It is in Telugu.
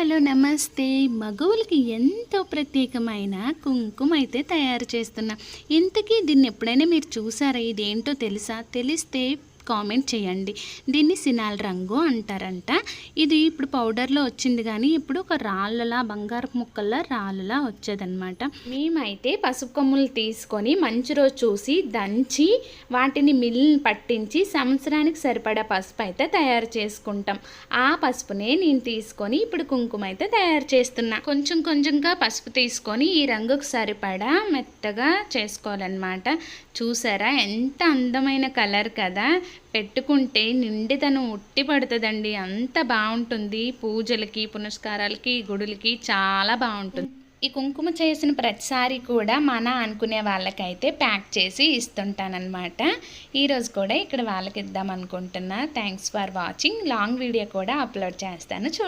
హలో నమస్తే. మగవులకి ఎంతో ప్రత్యేకమైన కుంకుమ అయితే తయారు చేస్తున్నా. ఇంతకీ దీన్ని ఎప్పుడైనా మీరు చూసారా? ఇదేంటో తెలుసా? తెలిస్తే కామెంట్ చేయండి. దీన్ని సినాల్ రంగు అంటారంట. ఇది ఇప్పుడు పౌడర్లో వచ్చింది, కానీ ఇప్పుడు ఒక రాళ్ళలా, బంగారపు ముక్కల్లా రాళ్ళలా వచ్చేదన్నమాట. మేమైతే పసుపు కొమ్ములు తీసుకొని మంచి రోజు చూసి దంచి వాటిని మిల్ పట్టించి సంవత్సరానికి సరిపడా పసుపు అయితే తయారు చేసుకుంటాం. ఆ పసుపునే నేను తీసుకొని ఇప్పుడు కుంకుమ అయితే తయారు చేస్తున్నా. కొంచెం కొంచెంగా పసుపు తీసుకొని ఈ రంగుకు సరిపడా మెత్తగా చేసుకోవాలన్నమాట. చూసారా ఎంత అందమైన కలర్ కదా! పెట్టుకుంటే నిండితనం ఉట్టి పడుతుందండి. అంత బాగుంటుంది. పూజలకి, పునస్కారాలకి, గుడులకి చాలా బాగుంటుంది. ఈ కుంకుమ చేసిన ప్రతిసారి కూడా మన అనుకునే వాళ్ళకైతే ప్యాక్ చేసి ఇస్తుంటానన్నమాట. ఈరోజు కూడా ఇక్కడ వాళ్ళకి ఇద్దాం అనుకుంటున్నా. Thanks for watching. Long video కూడా అప్లోడ్ చేస్తాను.